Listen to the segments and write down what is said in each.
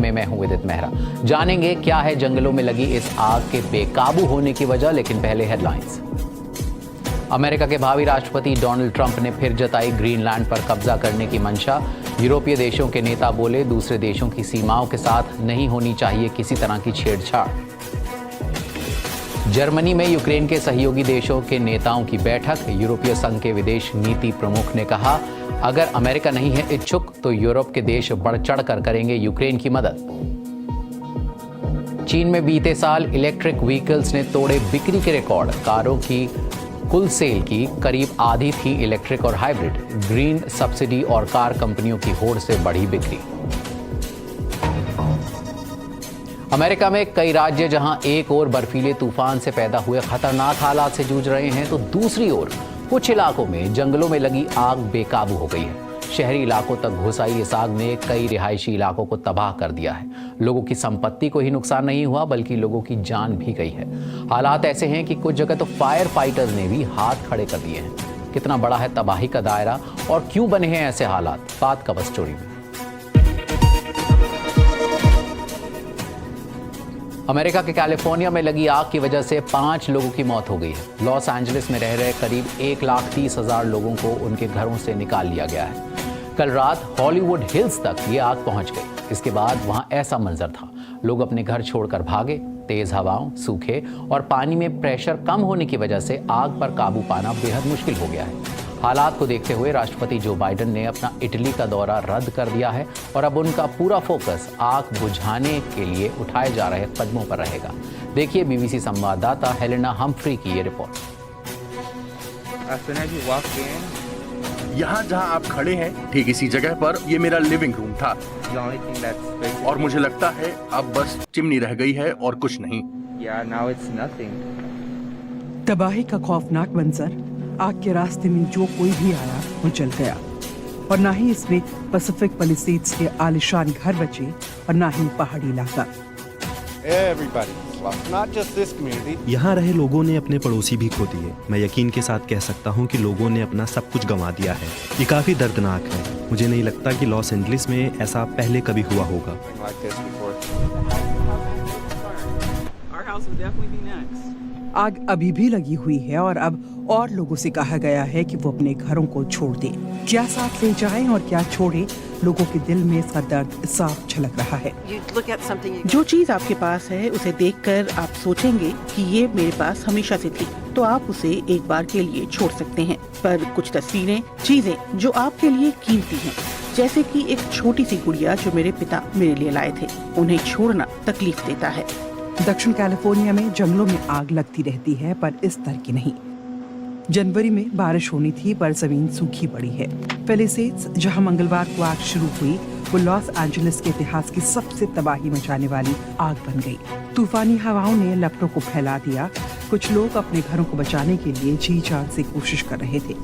में मैं हूं विदित मेहरा। जानेंगे क्या है जंगलों में लगी इस आग के बेकाबू होने की वजह, लेकिन पहले हेडलाइंस। अमेरिका के भावी राष्ट्रपति डोनाल्ड ट्रंप ने फिर जताई ग्रीनलैंड पर कब्जा करने की मंशा। यूरोपीय देशों के नेता बोले दूसरे देशों की सीमाओं के साथ नहीं होनी चाहिए किसी तरह की छेड़छाड़। जर्मनी में यूक्रेन के सहयोगी देशों के नेताओं की बैठक। यूरोपीय संघ के विदेश नीति प्रमुख ने कहा, अगर अमेरिका नहीं है इच्छुक तो यूरोप के देश बढ़ चढ़कर करेंगे यूक्रेन की मदद। चीन में बीते साल इलेक्ट्रिक व्हीकल्स ने तोड़े बिक्री के रिकॉर्ड। कारों की कुल सेल की करीब आधी थी इलेक्ट्रिक और हाइब्रिड। ग्रीन सब्सिडी और कार कंपनियों की होड़ से बढ़ी बिक्री। अमेरिका में कई राज्य जहां एक ओर बर्फीले तूफान से पैदा हुए खतरनाक हालात से जूझ रहे हैं, तो दूसरी ओर कुछ इलाकों में जंगलों में लगी आग बेकाबू हो गई है। शहरी इलाकों तक घुस आई इस आग ने कई रिहायशी इलाकों को तबाह कर दिया है। लोगों की संपत्ति को ही नुकसान नहीं हुआ, बल्कि लोगों की जान भी गई है। हालात ऐसे हैं कि कुछ जगह तो फायर फाइटर्स ने भी हाथ खड़े कर दिए हैं। कितना बड़ा है तबाही का दायरा और क्यों बने हैं ऐसे हालात, बात कवर स्टोरी में। अमेरिका के कैलिफोर्निया में लगी आग की वजह से 5 लोगों की मौत हो गई है। लॉस एंजलिस में रह रहे करीब 1,30,000 लोगों को उनके घरों से निकाल लिया गया है। कल रात हॉलीवुड हिल्स तक ये आग पहुंच गई। इसके बाद वहां ऐसा मंजर था, लोग अपने घर छोड़कर भागे। तेज हवाओं, सूखे और पानी में प्रेशर कम होने की वजह से आग पर काबू पाना बेहद मुश्किल हो गया है। हालात को देखते हुए राष्ट्रपति जो बाइडेन ने अपना इटली का दौरा रद्द कर दिया है और अब उनका पूरा फोकस आग बुझाने के लिए उठाए जा रहे कदमों पर रहेगा। देखिए बीबीसी संवाददाता हेलेना हम्फ्री की ये रिपोर्ट। यहाँ जहाँ आप खड़े हैं ठीक इसी जगह पर ये मेरा लिविंग रूम था और मुझे लगता है अब बस चिमनी रह गई है और कुछ नहीं। तबाही का खौफनाक मंजर। आग के रास्ते में जो कोई भी आया वो जल गया और ना ही इसमें पैसिफिक पैलिसेड्स के आलिशान घर बचे और ना ही पहाड़ी इलाका। यहाँ रहे लोगों ने अपने पड़ोसी भी खो दिए। मैं यकीन के साथ कह सकता हूँ कि लोगों ने अपना सब कुछ गंवा दिया है। ये काफी दर्दनाक है। मुझे नहीं लगता कि लॉस एंजलिस में ऐसा पहले कभी हुआ होगा। आग अभी भी लगी हुई है और अब और लोगों से कहा गया है कि वो अपने घरों को छोड़ दें। क्या साथ ले जाएं और क्या छोड़ें, लोगों के दिल में इसका दर्द साफ झलक रहा है। जो चीज आपके पास है उसे देखकर आप सोचेंगे कि ये मेरे पास हमेशा से थी, तो आप उसे एक बार के लिए छोड़ सकते हैं। पर कुछ तस्वीरें, चीजें जो आपके लिए कीमती हैं, जैसे कि एक छोटी सी गुड़िया जो मेरे पिता मेरे लिए लाए थे, उन्हें छोड़ना तकलीफ देता है। दक्षिण कैलिफोर्निया में जंगलों में आग लगती रहती है, पर इस तरह की नहीं। जनवरी में बारिश होनी थी पर जमीन सूखी पड़ी है। पैलिसेड्स जहां मंगलवार को आग शुरू हुई, वो लॉस एंजलिस के इतिहास की सबसे तबाही मचाने वाली आग बन गई। तूफानी हवाओं ने लपटों को फैला दिया। कुछ लोग अपने घरों को बचाने के लिए जी जान से कोशिश कर रहे थे।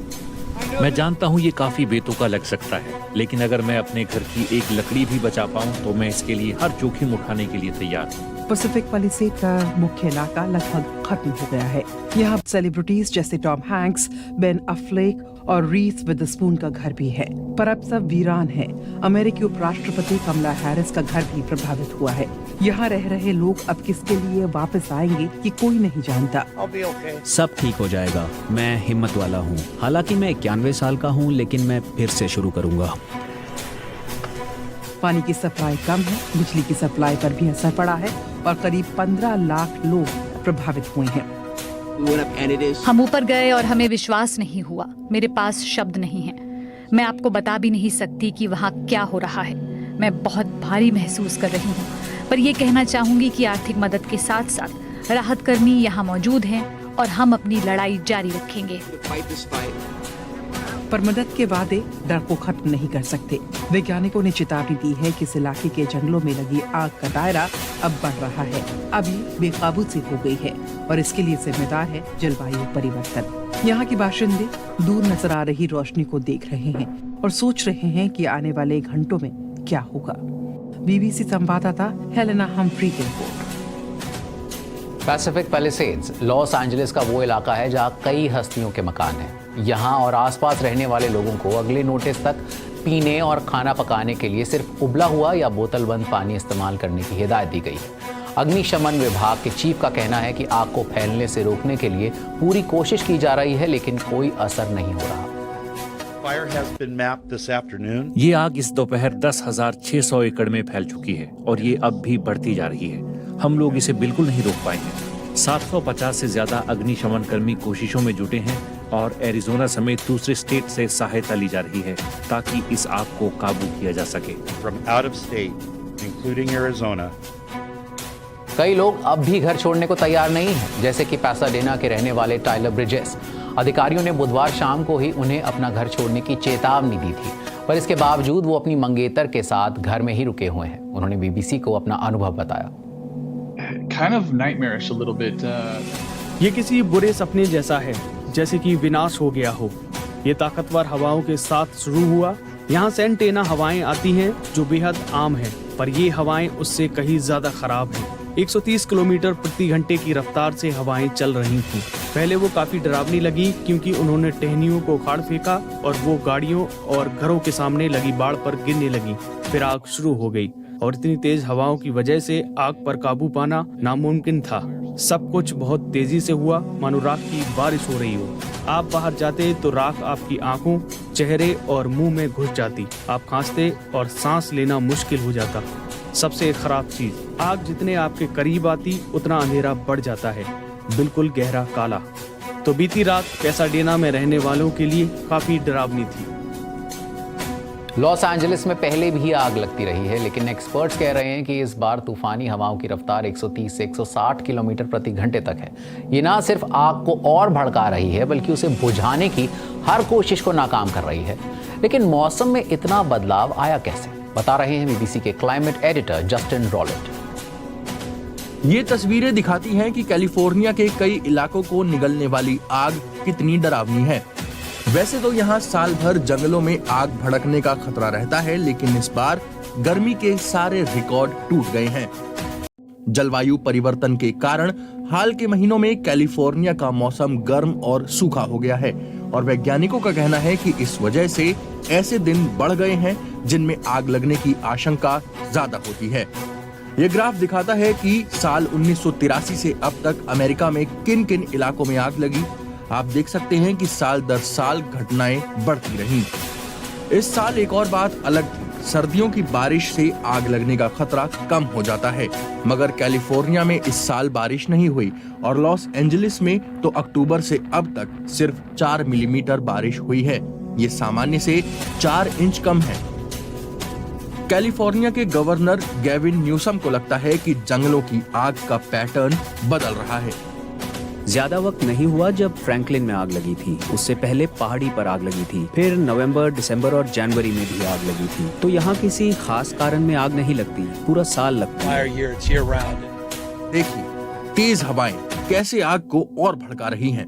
मैं जानता हूँ ये काफी बेतुका लग सकता है, लेकिन अगर मैं अपने घर की एक लकड़ी भी बचा पाऊँ तो मैं इसके लिए हर जोखिम उठाने के लिए तैयार हूँ। पैसिफिक पैलिसेड का मुख्य इलाका लगभग खत्म हो गया है। यहाँ सेलिब्रिटीज जैसे टॉम हैंक्स, बेन अफ्लेक और रीस विदरस्पून का घर भी है, पर अब सब वीरान है। अमेरिकी उपराष्ट्रपति कमला हैरिस का घर भी प्रभावित हुआ है। यहाँ रह रहे लोग अब किसके लिए वापस आएंगे ये कोई नहीं जानता। सब ठीक हो जाएगा, मैं हिम्मत वाला हूँ। हालांकि मैं 91 साल का हूँ, लेकिन मैं फिर से शुरू करूँगा। पानी की सप्लाई कम है, बिजली की सप्लाई पर भी असर पड़ा है और करीब 15 लाख लोग प्रभावित हुए हैं। हम ऊपर गए और हमें विश्वास नहीं हुआ। मेरे पास शब्द नहीं है। मैं आपको बता भी नहीं सकती कि वहाँ क्या हो रहा है। मैं बहुत भारी महसूस कर रही हूँ, पर यह कहना चाहूंगी कि आर्थिक मदद के साथ साथ राहत कर्मी यहाँ मौजूद हैं और हम अपनी लड़ाई जारी रखेंगे। पर मदद के वादे डर को खत्म नहीं कर सकते। वैज्ञानिकों ने चेतावनी दी है कि इस इलाके के जंगलों में लगी आग का दायरा अब बढ़ रहा है। अब ये बेकाबू से हो गई है और इसके लिए जिम्मेदार है जलवायु परिवर्तन। यहाँ के बाशिंदे दूर नजर आ रही रोशनी को देख रहे हैं और सोच रहे हैं कि आने वाले घंटों में क्या होगा। बीबीसी संवाददाता हेलेना हम्फ्री की report. Pacific Palisades Los Angeles का वो इलाका है जहां कई हस्तियों के मकान हैं। यहाँ और आसपास रहने वाले लोगों को अगले नोटिस तक पीने और खाना पकाने के लिए सिर्फ उबला हुआ या बोतल बंद पानी इस्तेमाल करने की हिदायत दी गई है। अग्निशमन विभाग के चीफ का कहना है कि आग को फैलने से रोकने के लिए पूरी कोशिश की जा रही है, लेकिन कोई असर नहीं हो रहा। ये आग इस दोपहर 10,600 एकड़ में फैल चुकी है और ये अब भी बढ़ती जा रही है। हम लोग इसे बिल्कुल नहीं रोक पाए हैं। 750 से ज्यादा अग्निशमन कर्मी कोशिशों में जुटे हैं और एरिजोना समेत दूसरे स्टेट से सहायता ली जा रही है ताकि इस आग को काबू किया जा सके। कई लोग अब भी घर छोड़ने को तैयार नहीं हैं, जैसे कि पैसाडेना के रहने वाले टाइलर ब्रिजेस। अधिकारियों ने बुधवार शाम को ही उन्हें अपना घर छोड़ने की चेतावनी दी थी, पर इसके बावजूद वो अपनी मंगेतर के साथ घर में ही रुके हुए हैं। उन्होंने बीबीसी को अपना अनुभव बताया। ये किसी बुरे सपने जैसा है, जैसे कि विनाश हो गया हो। ये ताकतवर हवाओं के साथ शुरू हुआ। यहाँ सेंटेना हवाएं आती हैं जो बेहद आम है, पर ये हवाएं उससे कहीं ज्यादा खराब हैं। 130 किलोमीटर प्रति घंटे की रफ्तार से हवाएं चल रही थीं। पहले वो काफी डरावनी लगी क्योंकि उन्होंने टहनियों को उखाड़ फेंका और वो गाड़ियों और घरों के सामने लगी बाड़ पर गिरने लगी। फिर आग शुरू हो गई और इतनी तेज हवाओं की वजह से आग पर काबू पाना नामुमकिन था। सब कुछ बहुत तेजी से हुआ, मानो राख की बारिश हो रही हो। आप बाहर जाते तो राख आपकी आंखों, चेहरे और मुंह में घुस जाती। आप खांसते और सांस लेना मुश्किल हो जाता। सबसे खराब चीज, आग जितने आपके करीब आती उतना अंधेरा बढ़ जाता है, बिल्कुल गहरा काला। तो बीती रात पैसाडेना में रहने वालों के लिए काफी डरावनी थी। लॉस एंजलिस में पहले भी आग लगती रही है, लेकिन एक्सपर्ट्स कह रहे हैं कि इस बार तूफानी हवाओं की रफ्तार 130 से 160 किलोमीटर प्रति घंटे तक है। ये ना सिर्फ आग को और भड़का रही है, बल्कि उसे बुझाने की हर कोशिश को नाकाम कर रही है। लेकिन मौसम में इतना बदलाव आया कैसे, बता रहे हैं बीबीसी के क्लाइमेट एडिटर जस्टिन रॉलेट। ये तस्वीरें दिखाती हैं कि कैलिफोर्निया के कई इलाकों को निगलने वाली आग कितनी डरावनी है। वैसे तो यहाँ साल भर जंगलों में आग भड़कने का खतरा रहता है, लेकिन इस बार गर्मी के सारे रिकॉर्ड टूट गए हैं। जलवायु परिवर्तन के कारण हाल के महीनों में कैलिफोर्निया का मौसम गर्म और सूखा हो गया है और वैज्ञानिकों का कहना है कि इस वजह से ऐसे दिन बढ़ गए हैं जिनमें आग लगने की आशंका ज्यादा होती है। ये ग्राफ दिखाता है कि साल 1983 से अब तक अमेरिका में किन किन इलाकों में आग लगी। आप देख सकते हैं कि साल दर साल घटनाएं बढ़ती रहीं। इस साल एक और बात अलग थी, सर्दियों की बारिश से आग लगने का खतरा कम हो जाता है, मगर कैलिफोर्निया में इस साल बारिश नहीं हुई और लॉस एंजलिस में तो अक्टूबर से अब तक सिर्फ 4 मिलीमीटर बारिश हुई है। ये सामान्य से 4 इंच कम है। कैलिफोर्निया के गवर्नर गेविन न्यूसम को लगता है कि जंगलों की आग का पैटर्न बदल रहा है। ज्यादा वक्त नहीं हुआ जब फ्रैंकलिन में आग लगी थी, उससे पहले पहाड़ी पर आग लगी थी, फिर नवंबर, दिसंबर और जनवरी में भी आग लगी थी। तो यहाँ किसी खास कारण में आग नहीं लगती, पूरा साल लगती है। देखिए तेज हवाएं कैसे आग को और भड़का रही हैं।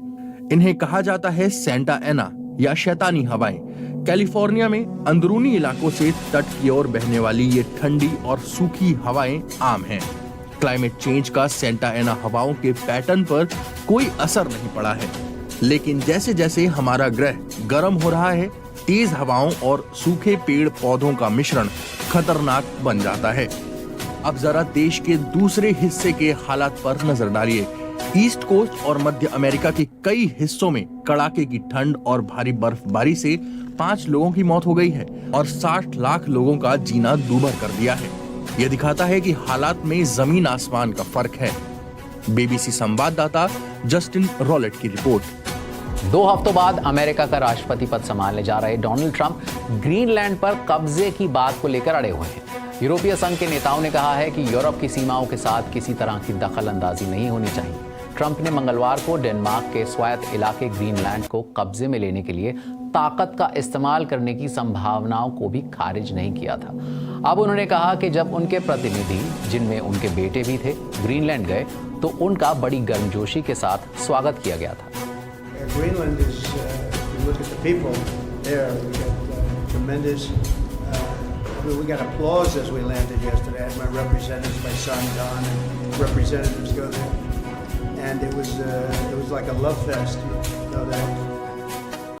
इन्हें कहा जाता है सेंटा एना या शैतानी हवाएं। कैलिफोर्निया में अंदरूनी इलाकों से तट की ओर बहने वाली ये ठंडी और सूखी हवाएं आम हैं। क्लाइमेट चेंज का सेंटा एना हवाओं के पैटर्न पर कोई असर नहीं पड़ा है, लेकिन जैसे जैसे हमारा ग्रह गर्म हो रहा है, तेज हवाओं और सूखे पेड़ पौधों का मिश्रण खतरनाक बन जाता है। अब जरा देश के दूसरे हिस्से के हालात पर नजर डालिए। ईस्ट कोस्ट और मध्य अमेरिका के कई हिस्सों में कड़ाके की ठंड और भारी बर्फबारी से 5 लोगों की मौत हो गई है और 60 लाख लोगों का जीना दूभर कर दिया है। यह दिखाता है कि हालात में जमीन आसमान का फर्क है। बीबीसी संवाददाता जस्टिन रॉलेट की रिपोर्ट। 2 हफ्तों बाद अमेरिका का राष्ट्रपति पद संभालने जा रहे डोनाल्ड ट्रंप ग्रीनलैंड पर कब्जे की बात को लेकर अड़े हुए हैं। यूरोपीय संघ के नेताओं ने कहा है कि यूरोप की सीमाओं के साथ किसी तरह की दखल अंदाजी नहीं होनी चाहिए। ट्रंप ने मंगलवार को डेनमार्क के स्वायत्त इलाके ग्रीनलैंड को कब्जे में लेने के लिए ताकत का इस्तेमाल करने की संभावनाओं को भी खारिज नहीं किया था। अब उन्होंने कहा कि जब उनके प्रतिनिधि, जिनमें उनके बेटे भी थे, ग्रीनलैंड गए तो उनका बड़ी गर्मजोशी के साथ स्वागत किया गया था। Greenland is, you look at the people there, we got tremendous, we got applause as we landed yesterday. I had my representatives, my son Don, and representatives go there, and it was like a love fest. You know, that